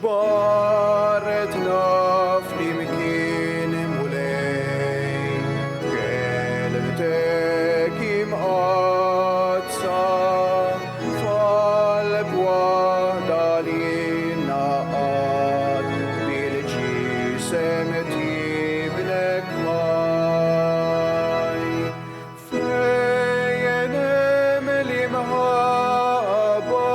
Baretna flimkien mulej, kelmtek imqatsa, fal-bwada li naqad, bil-ġisem tibnek maj. Fejn hemm l-imħabba,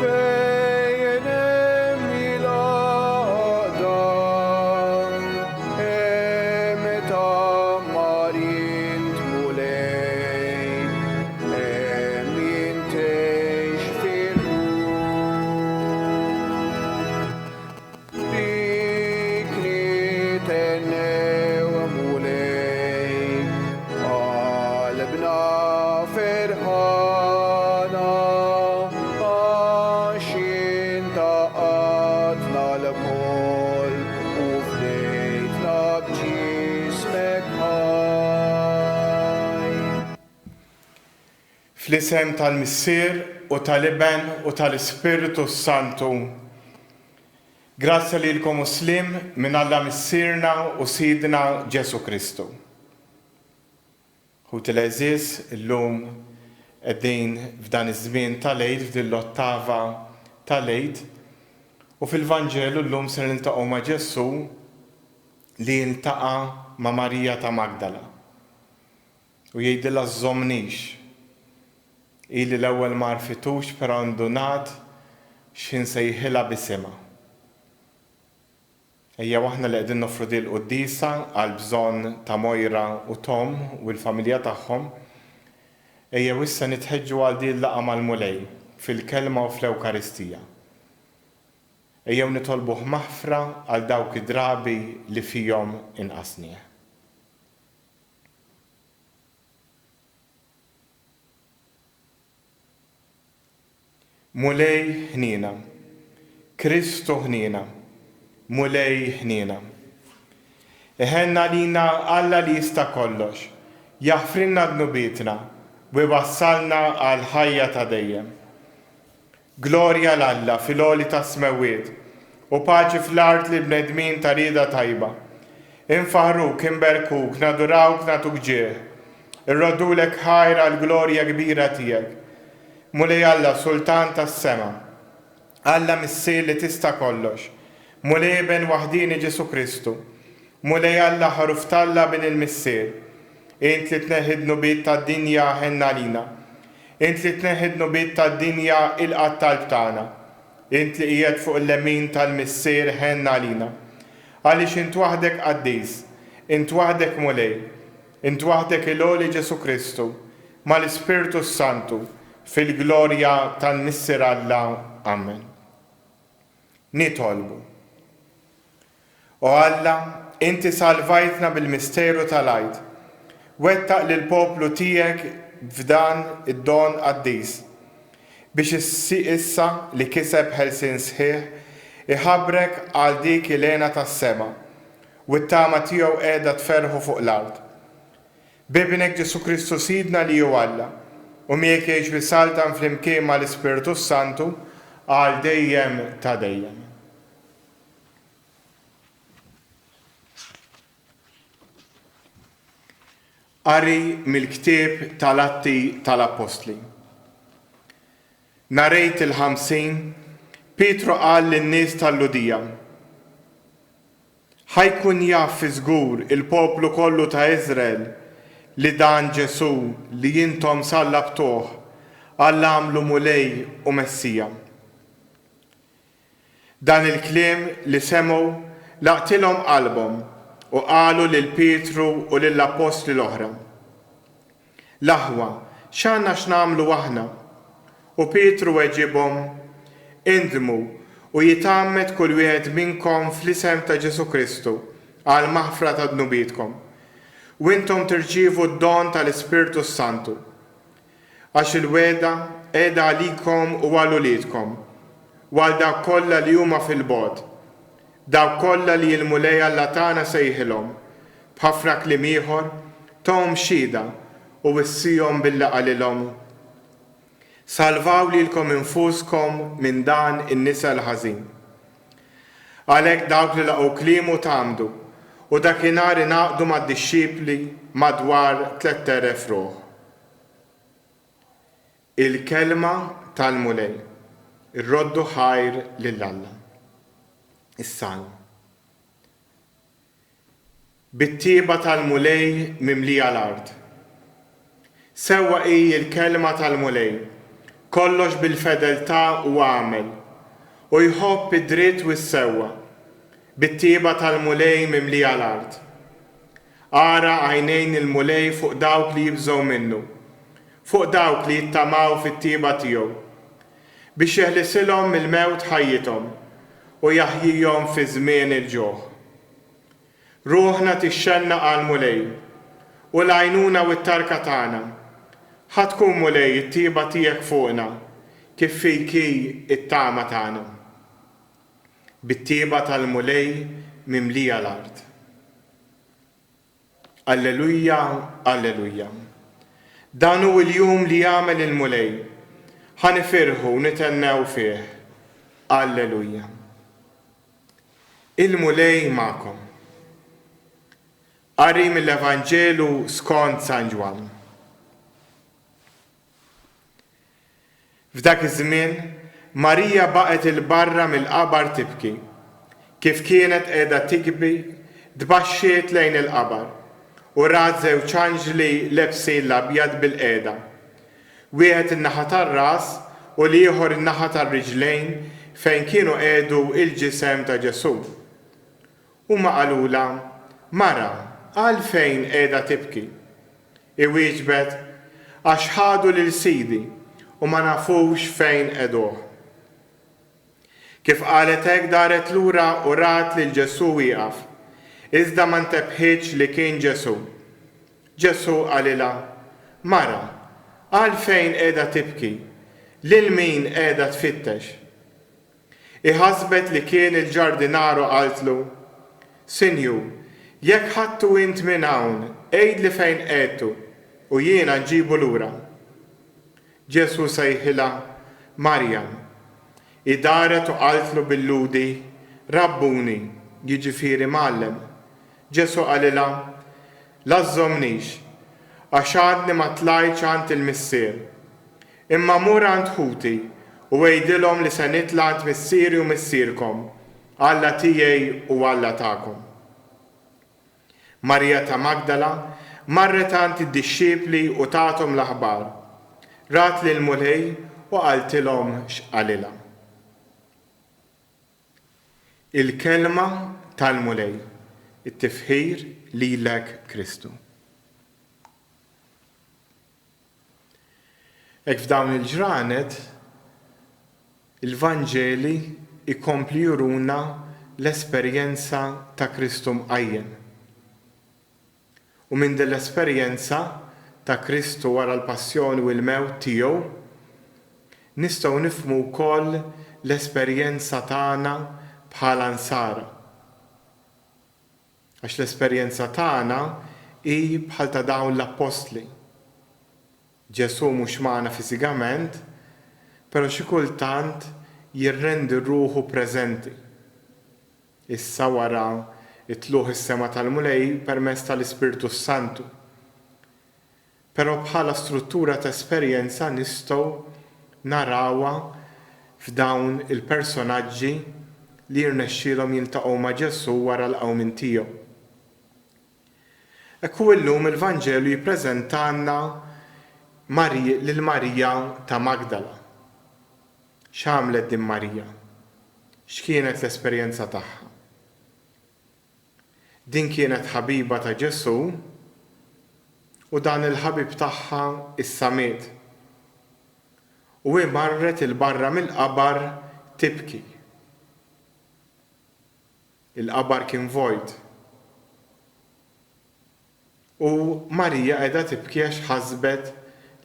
fejn hemm il-għaqda, hemm tammarin tmulej, hemm jintejx fil-ruħ. Dikni tennew mulej, qalbna ferħana, għax intaqatna l-kol u fdejtna b'ġismek ħaj. Fl-isem tal-Missier u tal-Iben u tal-Ispiritu Santu. Grazzja lilkom muslim minn Alla Missierna u Sidna Ġesu Kristu. Ħut il-eżiż illum qegħdin f'dan iż-żmien tal-Eid, f'din l-ottava tal-Eid, u fil-Vanġelu llum se niltaqgħu ma' Ġesu li niltaqa' ma' Marija ta' Magdala. U jgħidilha żommnix. Ili l-ewwel ma rfitux però ndunat x'insejħilha b'isimha. Ejja waħna li qegħdin nofru din il-qudiesa għal bżonn ta' Mojra u Tom u l-familja tagħhom, ejja issa nitħeġġu għal din il-laqgħa mal-mulej fil-kelma u fl-Ewkaristija. Ejjew nitolbuh maħfra għal dawk id-drabi li fihom inqasni. Mulej ħnina, Kristu ħnina, mulej ħnina. Iħenna lina Alla li jista' kollox, jaħfrinna dnubietna u jwassalna għal ħajja ta' dejjem. Glorja l-Alla fil-għoli ta' smewiet u paċi fl-art li bnedmin ta' rida tajba. Infaħruk, inberkuk, nadurawk, natuk ġieħ. Irrodulek ħajra l-glorja kbira tiegħek. Mulej Alla Sultan tas-sema, Alla Missier li tista' kollox, mulej ben waħdini Ġesu Kristu, mulej Alla ħaruf talla bin il-Missier, int li tneħħid nubiet tad-dinja ħenna lina, int li tneħħid nubiet tad-dinja il-qatt talb tagħna, int li qiegħed fuq il-lemin tal-Missier ħenna lina. Għaliex int waħdek qaddis, int waħdek mulej, int waħdek il-għoli Ġesu Kristu, mal-Ispiritu Santu, fil-glorja tal-Missier Alla. Amen. Nitolbu. O Alla, inti salvajtna bil-misteru tal-Għid. Wettaq lil poplu tiegħek f'dan id-don qaddis biex issa li kiseb ħelsien sħiħ iħabbrek għal dik il-għena tas-sema u t-tama tiegħu qiegħda tferħu fuq l-art. Bibnek Ġesu Kristu Sidna li hu Alla u miegħek jgħix bisaltan flimkien mal-Ispiritu Santu għal dejjem ta' dejjem. Qari mill-ktieb tal-Atti tal-Apostli. Narejt il-50, Pietru qal lin-nies tal-Ludija: ħajkun jaf fi żgur il-poplu kollu ta' Iżrael li dan Ġesu li jintom sallabtuh Alla għamlu mulej u Messija. Dan il-kliem li semgħu laqtilhom qalbhom u qalu lil Pietru u lill-Apostli l-oħra: L-aħwa, x'għandna x'nagħmlu aħna? U Pietru weġibhom: Indmu u jitgħammed kull wieħed minnkom fl-isem ta' Ġesu Kristu għal maħfra ta' dnubietkom. U intom tirċievu d-don tal-Ispiritu Santu. Għax il-weda qiegħda għalikom u għal uliedkom, u għal dawk kollha li huma fil-bogħod, dawk kollha li l-mulej Alla tagħna sejħilhom, b'ħafna kliem ieħor, tom xhieda u wissihom bil-laqgħa lilhom. Salvaw lilkom infuskom minn dan in-nisa l-ħażin. Għalhekk dawk li laqgħu kliemu tagħmdu u dakinhar ingħaqdu mad-dixxipli madwar 3,000 ruħ. Il-kelma tal-mulej, irroddu ħajr lill-Alla. Is-salm. Bit-tieba tal-mulej mimlija l-ard. Sewwa hi l-kelma tal-mulej, kollox bil-fedeltà u għamel, u jħobb id-dritt u s-sewwa. Bit-tieba tal-mulej mimlija l-ard. Ara għajnejn il-mulej fuq dawk li jibżgħu minnu, fuq dawk li jittamaw fit-tieba tiegħu, biex jeħlisilhom mill-mewt ħajjithom u jaħjihom fi żmien il-ġuħ. Ruħna tixxenna għal-mulej u l-għajnuna u t-tarka tagħna. Ħatkun mulej it-tieba tiegħek fuqna kif fiki it-tama tagħna. Bit-tieba tal-mulej mimlija l-ard. Alleluja, alleluja. Dan hu l-jum li jagħmel il-mulej. Ħanifirħu nitennew fih. Alleluja. Il-mulej magħkom. Qari mill-Evanġelu skont San Ġwan. F'dak iż-żmien, Marija baqgħet il-barra mill-qabar tibki. Kif kienet qiegħda tikbi, tbaxxiet lejn il-qabar u rat żewġ anġli lebsin l-abjad bil-qiegħda. Wieħed in-naħa tar-ras u l-ieħor in-naħa tar-riġlejn fejn kienu qiegħdu il-ġisem ta' Ġesu. Huma qalula, Mara, għalfejn qiegħda tibki? Iwieġbet, għax ħadu lil Sidi u ma nafux fejn qiegħduh. Kif qalet hekk daret lura u rat lil Ġesu wieqaf, iżda ma ntebħitx li kien Ġesu. Ġesu qalilha, Mara, għalfejn qiegħda tibki? Lil min qiegħda tfittex? Iħasbet li kien il-ġardinaru qaltlu, Sinjur, jekk ħadtu int minn hawn, għejdli fejn qiegħdu u jiena nġibu lura. Ġesu sejħilha, Marjam. Idaret u qaltlu bil-ludi, Rabbuni, jiġifieri Mgħallem. Ġesu qalilha, Lażżomnix, għax għadni ma tlajtx għand il-missier. Imma mur għand ħuti u għejdilhom li se nitla' għand missieri u missierkom, Alla tiegħi u Alla tagħkom. Marija ta' Magdala marret għand id-dixxiepli u tagħthom l-aħbar. Rat lill-mulej u qaltilhom x'qalilha. Il-kelma tal-mulej, it-tifħir lilek Kristu. Hekk f'dawn il-ġranet, il-Vanġeli ikompli juruna l-esperjenza ta' Kristu mqajjem. U minn din l-esperjenza ta' Kristu wara l-passjoni u l-mewt tiegħu, nistgħu nifhmu wkoll l-esperjenza tagħna bħala nsara. Għax l-esperjenza tagħna hi bħal ta' dawn l-apostli. Ġesu mhux magħna fiżikament, però xi kultant jirrendi ruħu preżenti. Issa wara itluħ is-sema tal-mulej permezz tal-Ispirtu Santu. Però bħala struttura ta' esperjenza nistgħu narawha f'dawn il-personaġġi li jirnexxielhom jiltaqgħu ma' Ġesu wara l-qawmien tiegħu. Ekku illum il-Vanġelu jippreżentanna lil Marija ta' Magdala. X'għamlet din Marija? X'kienet l-esperjenza tagħha? Din kienet ħabiba ta' Ġesu u dan il-ħabib tagħha issa miet. U hi marret il-barra mill-qabar tibki. Il-qabar kien vojt. U Marija qiegħda tibki għax ħasbet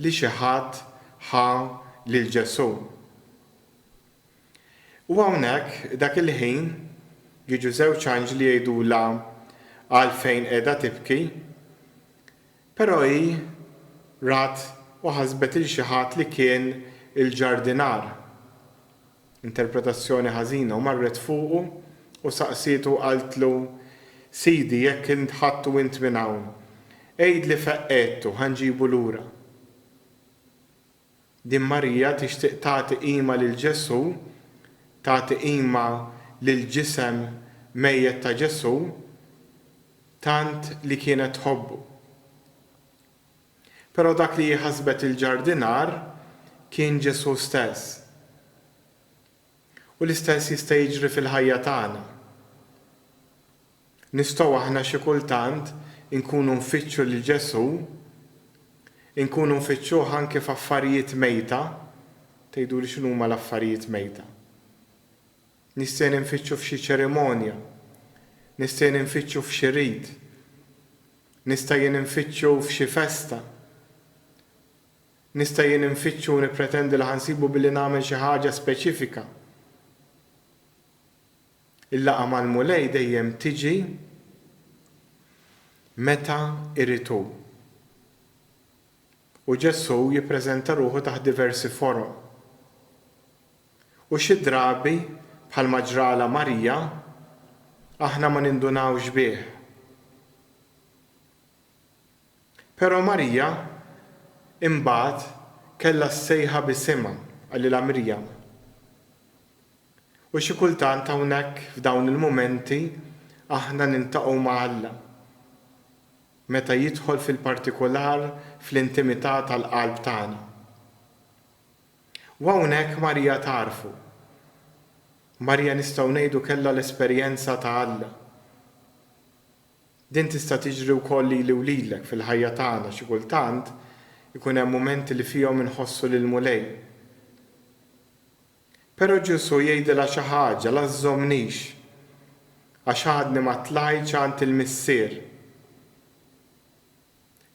li xi ħadd ħa lil Ġesu. U hawnhekk dak il-ħin jiġu żewġ anġli jgħidulha għalfejn qiegħda tibki, però hi rat u ħasbet il xi ħadd li kien il-ġardinar. Interpretazzjoni ħażina u marret fuqu u saqsitu qaltlu, Sidi, jekk intħattu int minn hawn, ejd li feqqettu ħanġibu lura. Din Marija tixtieq tagħti qima lil Ġesu, tagħti qima lil ġisem mejjed ta' Ġesu, tant li kienet tħobbu. Però dak li jħasbet il-ġardinar kien Ġesu stess. U l-istess jista' jiġri fil-ħajja tagħna. Nistgħu aħna xi kultant inkunu nfittxu lil Ġesu, inkunu nfittxuh anke f'affarijiet mejta, tgħiduli x'inhuma l-affarijiet mejta. Nistgħu nfittxu f'xi ċerimonja, nistgħu nfittxu f'xi rid, nistgħu nfittxu f'xi festa, nistgħu nfittxu nippretendi li ħansibu billi nagħmel xi ħaġa speċifika. Il-laqa mal-mulej dejjem tiġi meta irritu. U Ġesu jippreżenta ruħu taħt diversi forom. U xi drabi bħalma ġrala Marija aħna ma nindunawx bih. Però Marija imbagħad kellha ssejħa bisimha għalilha Mirjam. U xi kultant hawnhekk f'dawn il-mumenti aħna niltaqgħu ma' Alla. Meta jidħol fil-partikolar fl-intimità tal-qalb tagħna. U hawnhekk Marija tarfu. Marija nistgħu ngħidu kellha l-esperjenza ta' Alla. Din tista' tiġri wkoll lili u lilek fil-ħajja tagħna xi kultant ikun hemm mumenti li fihom inħossu lil mulej. Però Ġesu jgħidilha xi ħaġa la żżommnix għax għadni ma tlajtx għand il-missier.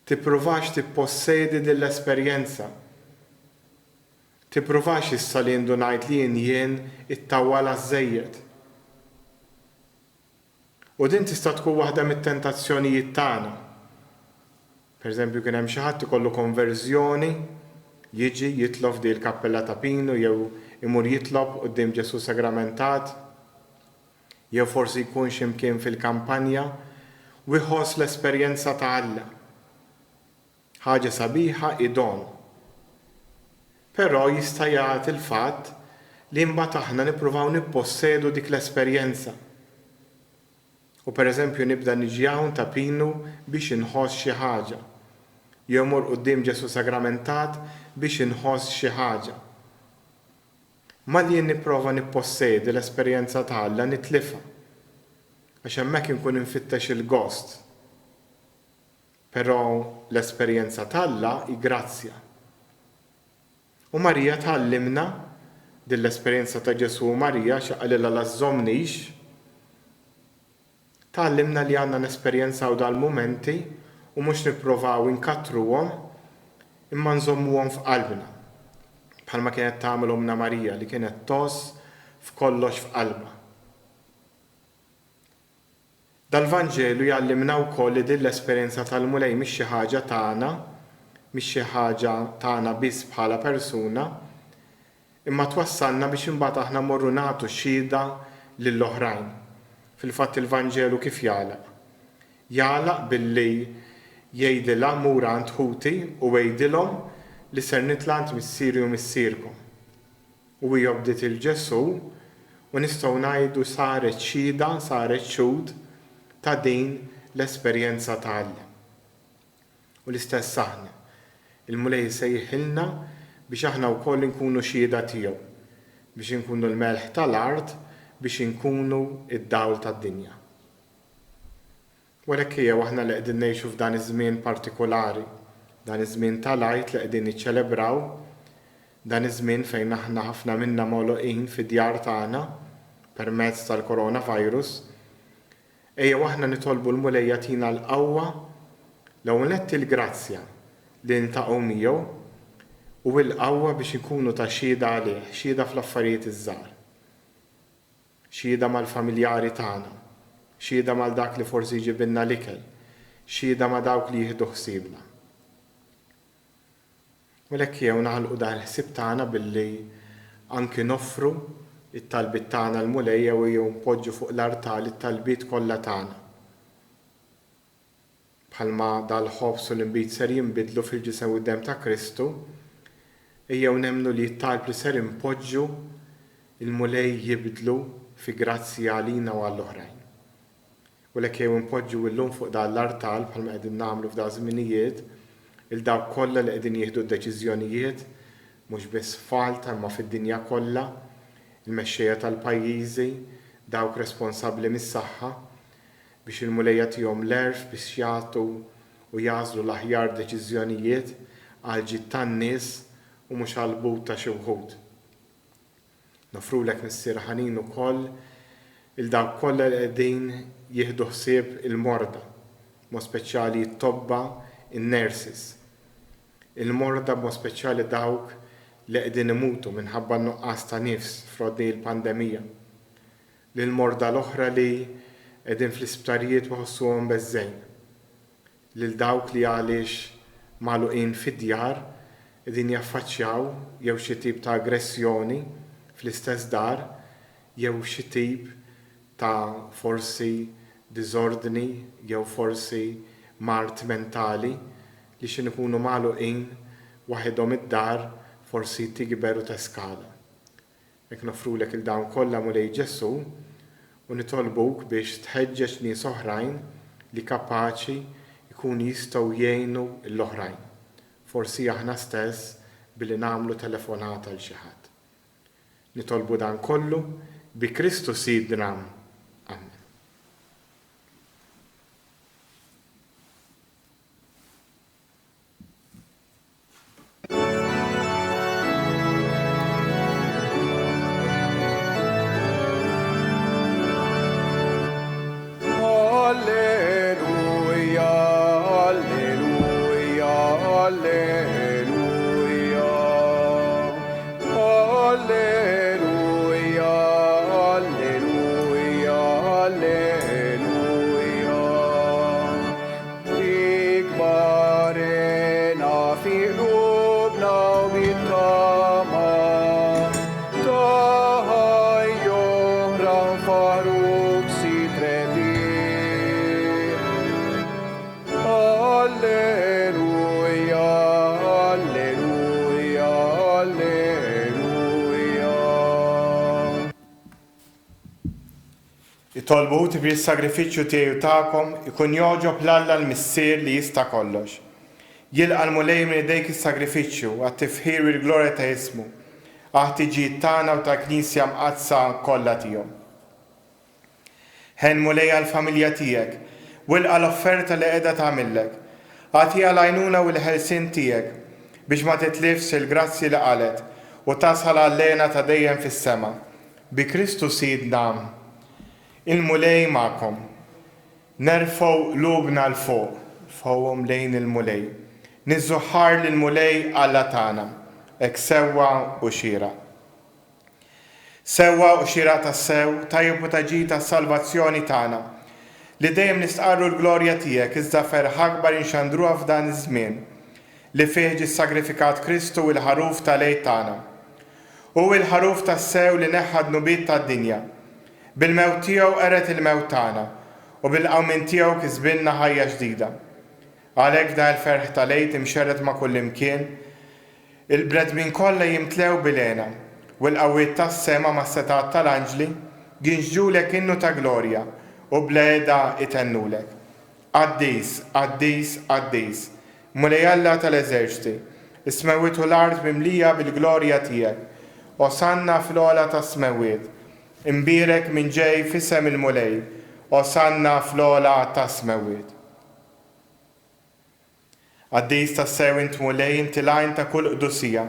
Tippruvax tippossedi din l-esperjenza. Tippruvax issa li ngħid li jien it-tawwala żejjed. U din tista' tkun waħda mit-tentazzjonijiet tagħna. Pereżempju kien hemm xi ħadd ikollu konverżjoni, jiġi jitlob f'din il-kappella ta' Pinu jew imur jitlob quddiem Ġesu sagramentat, jew forsi jkun x'imkien fil-kampanja u jħoss l-esperjenza ta' Alla. Ħaġa sabiħa idon. Però jista' jagħti il-fatt li mbagħad aħna nippruvaw nippossedu dik l-esperjenza. U pereżempju nibda niġi hawn ta' Pinu biex inħoss xi ħaġa. Jew mur quddiem Ġesu sagramentat biex inħoss xi ħaġa. Ma li nipprova nippossedi l-esperjenza ta' Alla nitlifha. Għax hemmhekk inkun infittex il-gost. Però l-esperjenza ta' Alla hi grazzja. U Marija tgħallimna din l-esperjenza ta' Ġesu u Marija x'qalilha la żżommnix. Tgħallimna li għandna nesperjenzaw dal-mumenti u mhux nippruvaw inkattruhom imma nżommuhom f'qalbna. Bħalma kienet tagħmel Omna Marija li kienet toss f'kollox f'qalbha. Dal-Vanġelu jgħallimna wkoll li din l-esperjenza tal-mulej mhix xi ħaġa tagħna, mhix xi ħaġa tagħna biss bħala persuna, imma twassalna biex imbagħad aħna mmorru nagħtu xhieda lill-oħrajn. Fil-fatt il-Vanġelu kif jagħlaq? Jagħlaq billi jgħidilha mura għand ħuti u jgħidilhom li ser nitla' għand missieri u missierkom. U jobdiet il-Ġesu u nistgħu ngħidu saret xhieda, saret xhud ta' din l-esperjenza ta' Alla. U l-istess aħna. Il-mulej sejħilna biex aħna wkoll inkunu xhieda tiegħu, biex inkunu l-melħ tal-art, biex inkunu id-dawl tad-dinja. Walhekk hija aħna li qegħdin ngħixu f'dan iż-żmien partikolari, dan iż-żmien tal-għid li qegħdin niċċelebraw, dan iż-żmien fejn aħna ħafna minna mogħluqin fid-djar tagħna permezz tal-coronavirus, ejjew aħna nitolbu l-mulej jagħtina l-qawwa l-ewwel nett il-grazzja li ntaqgħu miegħu u l-qawwa biex inkunu ta' xhieda għalih, xhieda fl-affarijiet iż-żgħar. Xhieda mal-familjari tagħna, xhieda mal dak li forsi jġibilna l-ikel, xhieda ma' dawk li jieħdu ħsiebna. U lekk jew naħolqu dan il-ħsieb tagħna billi anki noffru it-talbit tagħna l-mulej jew npoġġu fuq l-artal it-talbiet kollha tagħna. Bħalma dal-ħobs u l-inbit ser jinbidlu fil-ġisem u d-dem ta' Kristu, ejjew nemmnu li t-talb li ser impoġġu il-mulej jibdlu fi grazzi għalina u għall-oħrajn. U lek jew impoġġu illum fuq dal-artal bħalma qegħdin nagħmlu f'da' żminijiet, il-dawk kollha li qegħdin jieħdu d-deċiżjonijiet mhux biss f'Malta imma fid-dinja kollha, il-mexxejja tal-pajjiżi, dawk responsabbli mis-saħħa, biex il-mulejja tihom l-erf biex jagħtu u jażlu l-aħjar deċiżjonijiet għal ġid tan-nies u mhux għal but ta' xi wħud. Nofrulek missier ħanin ukoll il-dawk kollha li qegħdin jieħdu ħsieb il-morda, mod speċjali t-tobba, in-nurses. Il-morda mod speċjali dawk li qegħdin imutu minħabba nuqqas ta' nifs f'roddi l-pandemija. Lil-morda l-oħra li qegħdin fl-isptarijiet waħossuhom beżżejn. Lil dawk li għaliex magħluqin fid-djar qegħdin jaffaċċjaw jew xi tip ta' aggressjoni fl-istess dar jew xi tip ta' forsi diżordni jew forsi mart mentali li xi ikunu magħluqin waħedhom id-dar forsi tikber u teskala. Hekk nofrulek il-dawn kollha mulej Ġesu u nitolbuk biex tħeġġeġ nies oħrajn li kapaċi jkunu jistgħu jgħinu l-oħrajn. Forsi aħna stess billi nagħmlu telefonata l xi ħadd. Nitolbu dan kollu bi Kristu sidna. Amen. Tolbu tibri s-sagrifiċċju tiegħu tagħkom ikun joġob l-Alla l-Missier li jista' kollox. Jilqa' l-mulej minn idejk is-sagrifiċċju għat-tifħir u l-glorja ta' ismu, għat-tiġijiet tagħna u tal-Knisja mqazza kollha tiegħu. Ħen mulej għall-familja tiegħek, wilqa' l-offerta li qiegħda tagħmillek, għatiha l-għajnuna u l-ħelsien tiegħek biex ma titlifx il-grazzi li qalet u tasal għall-lejna ta' dejjem fis-sema. Bi Kristu Sidna. Il-mulej ma'kom. Nerfgħu lubna l-fuq, fowhom lejn il-mulej. Nizzuħħar lill-mulej Alla tagħna, hekk sewwa u xira. Sewwa u xira tas-sew tajjeb u taġi tas-salvazzjoni tagħna. Li dejjem nistqarru l-glorja tiegħek iżda ferħ akbar inxandruha f'dan iż-żmien li fih ġie sagrifikat Kristu u l-ħaruf tal-Lejl tagħna. U l-ħaruf tas-sew li neħħad nubiet tad-dinja. Bil-mewt tiegħu qeret il-mewt tagħna u bil-qawmien tiegħu kisbilna ħajja ġdida. Għalhekk f'dan il-ferħ tal-Lejl imxerred ma' kull imkien, il-bredmin kollha jimtlew bil-għena u l-qawwiet tas-sema mas-setat tal-anġli ginġġulek innu ta' glorja u bl-għeda itennulek. Qaddis, qaddis, qaddis, mulej Alla tal-eżerċiti, is-smewwiet u l-art mimlija bil-glorja tiegħek, osanna fl-ogħla tas-smewwiet. Imbirek minn ġej f'isem il-mulej, osanna fl-ogħla tas-smewwiet. Qaddis tas-sew int mulej inti l-għajn ta' kull qdusija.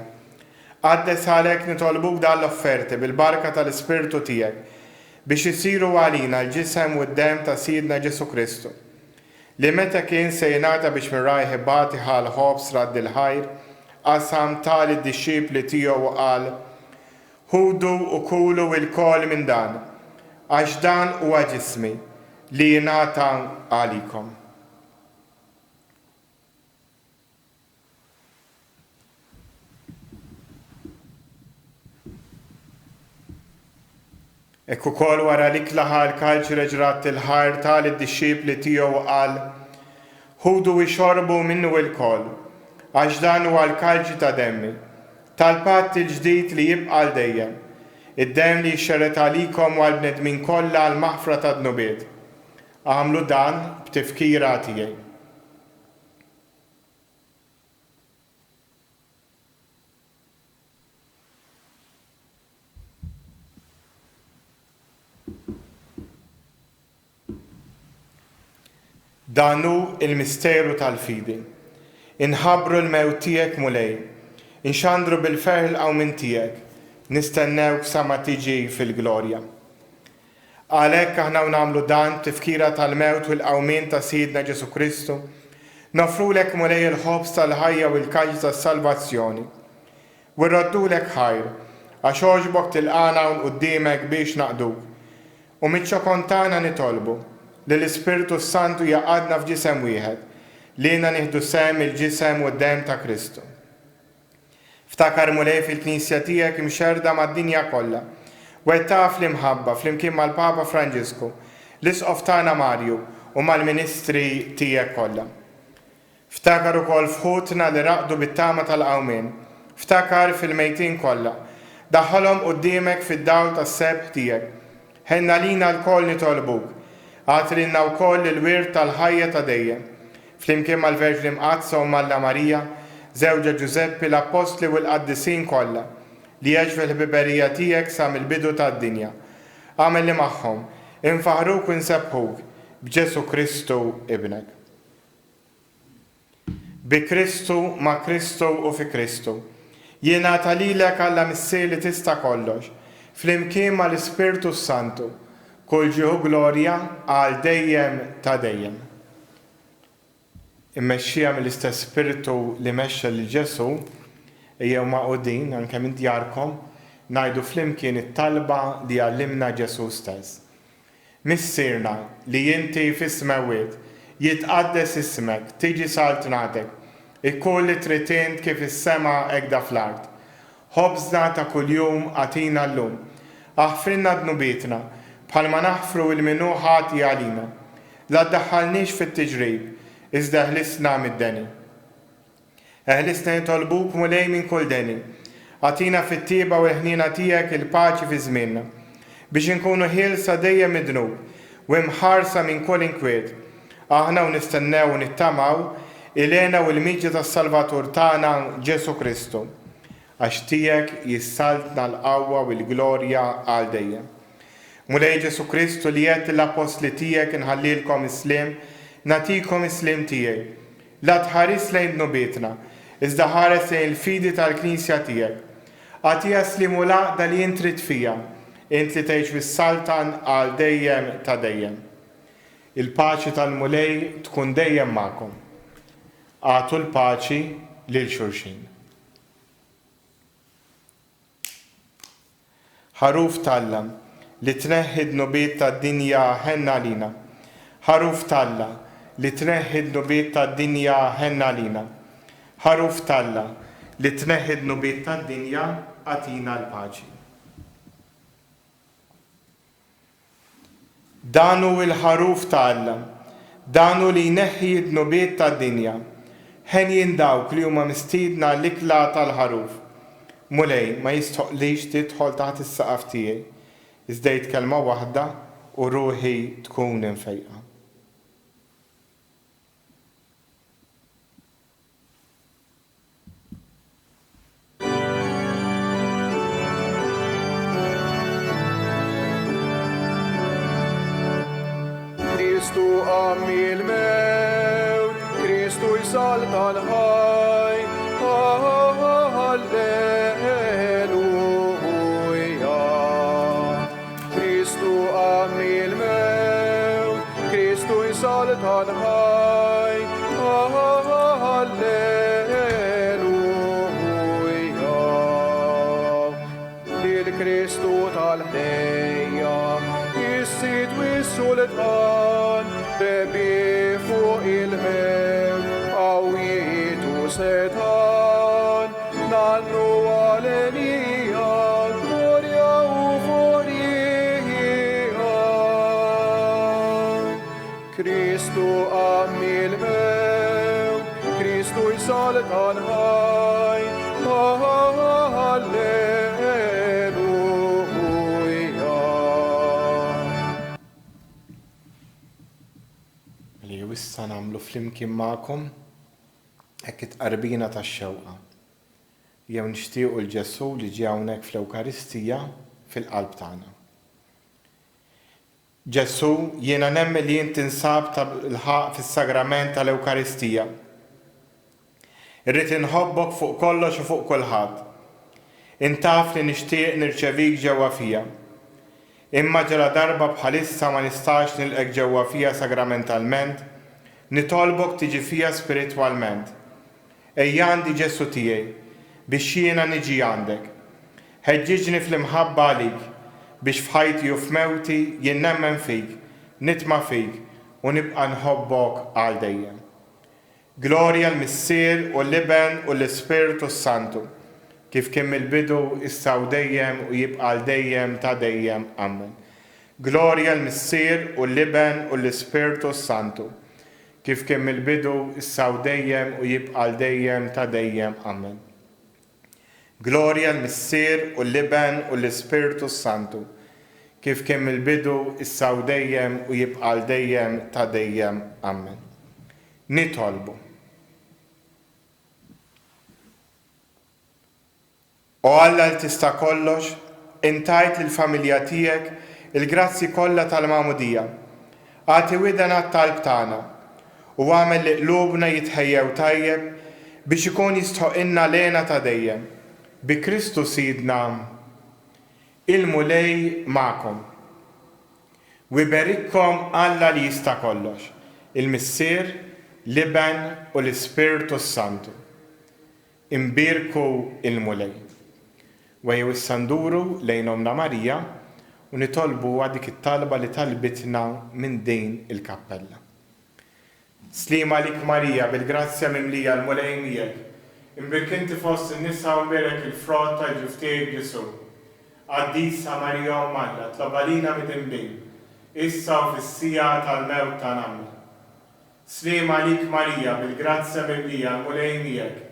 Qaddes għalhekk nitolbuk dan l-offerti bil-barka tal-Ispirtu tiegħek biex isiru għalina l-ġisem u d-dem ta' Sidna Ġesu Kristu. Li meta kien se jingħata biex minn rajħi batiħa l-ħobs radd il-ħajr, qasam tali d-dixxipli tiegħu u qal: Ħudu u kulu il-kol minn dan, għax dan huwa ġismi li jingħata għalikom. Ek ukoll wara li klaħa l-kalċ reġrat il-ħar tal-disċipli tiegħu qal, ħudu ixorbu minnu l-koll, għax dan huwa l-kalċ ta' demmi, tal-patt il-ġdid li jibqa' l dejjem, id-dem li xxerret għalikom u għal-bnedmin kollha għal-maħfra ta' dnubiet. Għamlu dan b'tifkira tiegħi. Danu il-misteru tal-fidi. Inħabru l-mewt tiegħek mulej, inxandru bil-ferħ l-qawmin tiegħek, nistennewk sa ma tiġi fil-glorja. Għalhekk aħna nagħmlu dan tifkira tal-mewt u l-qawmin ta' Sidna Ġesu Kristu, nofrulek mulej il-ħobs tal-ħajja u l-kaġġ tas-salvazzjoni. U rroddulek ħajr, għax oġbok tilqana qudiemek biex naqduk, u miċ-ċokontana nitolbu li l-Ispiritu Santu jaqadna f'ġisem wieħed, li jiena nieħdu sem il-ġisem u d-dem ta' Kristu. Ftakar mulej fil-Knisja tiegħek imxerda mad-dinja kollha, u taf l-imħabba flimkien mal-Papa Franġisku, l-Isqof tagħna Marju u mal-Ministri tiegħek kollha. Ftakar ukoll fħutna li raqdu bit-tama tal-qawmien, ftakar fil-mejtin kollha, daħħalhom quddiemek fid-dawl tas-sebħ tiegħek. Ħenna lina l-koll nitolbuk, għatrinna wkoll il-wirt tal-ħajja ta' dejjem, flimkien mal-Verġni Mqazza u Malla Marija, żewġa Ġuseppi l-Apostli u l-Qaddisin kollha, li jeġfu l-ħbiberija tiegħek sa mill-bidu tad-dinja. Għamel li magħhom, infaħruk u nsebħuk b'Ġesu Kristu ibnek. Bi Kristu, ma' Kristu u fi Kristu. Jingħata lilek Alla missier li tista' kollox, flimkien mal-Ispirtu Santu, kull ġieħu glorja għal dejjem ta' dejjem. Immexxija mill-istess Spiritu li mexxa lil Ġesu, ejjew maqudin anke minn djarkom ngħidu flimkien it-talba li għallimna Ġesu stess. Missierna li inti fis-smawiet jitqaddes ismek, tiġi saltnatek, ikun li tritint kif is-sema hekk fl-art. Ħobżna ta' kuljum għatina llum, aħfrinna dnubietna, bħalma naħfru il-minu ħati għalina, la ddaħħalniex fit-tiġrib, iżda ħlisna mid-deni. Ħlisna nitolbuk mulej minn kull deni, għatina fit-tieba u l-ħnina tiegħek il-paċi fi żmienna, biex inkunu ħielsa dejjem mid-dnub u imħarsa minn kull inkwiet. Aħna u nistennew u nittamaw ilena u l-miġġa tas-Salvatur tagħna Ġesu Kristu, għax tiegħek jissaltna l-qawwa u l-glorja għal dejjem. Mulej Ġesu Kristu li jgħid l-apostli tiegħek inħallilkom islim, natikom islim tiegħi. La tħares lejn dnubietna, iżda ħares lejn il-fidi tal-Knisja tiegħek. Għatija slimu laqda li intrid fija, int li tgħix fis-saltan għal dejjem ta' dejjem. Il-paċi tal-mulej tkun dejjem magħkom. Għatu l-paċi lil xulxin. Ħaruf tal-lam li tneħħi d-nubiet tad-dinja ħenna lina. Ħaruf Talla li tneħħi d-nubiet tad-dinja ħenna lina. Ħaruf Talla li tneħħi d-nubiet tad-dinja għatina l-paċi. Danu il-ħaruf Talla, danu li jneħħi d-nubiet tad-dinja. Ħen jindawk li huma mistiedna l-ikla tal-ħaruf. Mulej ma jistoqlix tidħol taħt is-saqaf tiegħi. Iżda kelma waħda u ruħi tkun infejqa. Kristu għamil mewt, Kristu jsalta l-ħaj, tal-ħaj, Alleluja. Lil-Kristu tal-ħdejja, is-sit u s-sultan, rebi fuq il-mewt, qawwiet u setan, nannu għalenija, glorja u fuqrijiet. soltan hai. Halleluja. Li wissa namlu flimkien ma'kom hekk it-qarbina tax-xewqa. Jew nixtiequ l-Ġesu li ġie hawnhekk fl-Ewkaristija fil-qalb tagħna. Ġesu, jiena nemmen li inti nsab tal-ħaq fis-sagrament tal-Ewkaristija. Irrid inħobbok fuq kollox u fuq kulħadd. Intaf li nixtieq nirċevik ġewwa fija. Imma ġala darba bħalissa ma nistax nilqek ġewwa fija sagramentalment, nitolbok tiġi fija spiritwalment. Ejja għandi Ġesu tiegħi biex jiena niġi għandek. Ħeġġiġni fl-imħabba għalik biex f'ħajti u f'mewti jien nemmen fik, nitma' fik u nibqa' nħobbok għal dejjem. Glorja l-Missier u l-Iben u l-Ispiritu Santu, kif kien mill-bidu issa u dejjem u jibqa' għal dejjem ta' dejjem. Amen. Glorja l-Missier u l-Iben u l-Ispiritu Santu, kif kien mill-bidu issa u dejjem u jibqa' għal dejjem ta' dejjem. Amen. Glorja l-Missier u l-Iben u l-Ispiritu Santu, kif kien mill-bidu issa u dejjem u jibqa' għal dejjem ta' dejjem. Amen. Nitolbu. O Alla li tista' kollox, intajt lill-familja tiegħek il-grazzi kollha tal-Magħmudija. Għati widen għat-talb tagħna u għamel li qlubna jitħejjew tajjeb biex ikun jistħoqilna lejna ta' dejjem. Bi Kristu Sidna, il-mulej ma'kom. U jberikkom Alla li jista' kollox, il-Missier, l-Iben u l-Ispiritu Santu. Imbirku il-mulej. Wejju s-sanduru lejn Omna Marija u nitolbu dik it-talba li talbitna minn din il-kappella. Slima lik Marija, bil-grazzja mimlija l-mulej miegħek. Imbirkinti fost in-nisa u mberek il-frott tal-ġuftieg Ġesu. Għaddisa Marija u Malla, tlabalina mid-imbin, issa u fis-sija tal-mewt tagħna. Slima lik Marija, bil-grazzja mimlija l-mulej miegħek.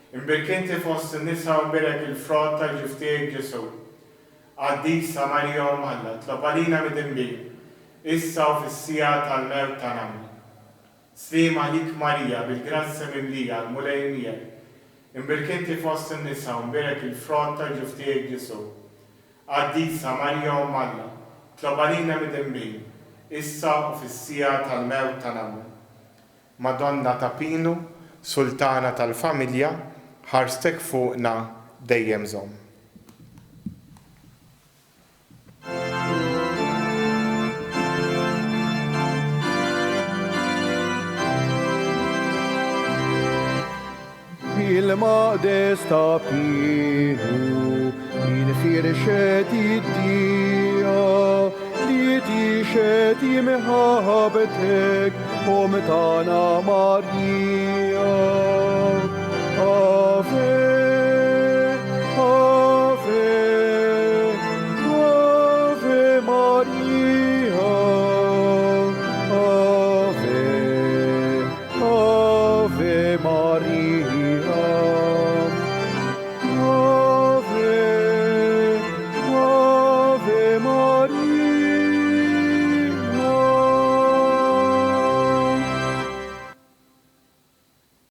Imbirkinti fost in-nisa u mberek il-frott tal-ġuftieg Ġesu. Għaddisa Marija u Malla, tlabalina mid-imbin, issa u fis-sija tal-mewt tagħna. Slima lik Marija, bil-grazzja mimlija l-mulej miegħek. Imbirkinti fost in-nisa u mberek il-frott tal-ġuftieg Ġesu. Għaddisa Marija u Malla, tlabalina mid-imbin, issa u fis-sija tal-mewt tagħna. Madonna ta' Pinu, Sultana tal-Familja, ħarstek fuqna dejjem żomm. Il-maqdes ta' Pinu, il-firxet id-dija, li tixet jimħabtek, tana Marija.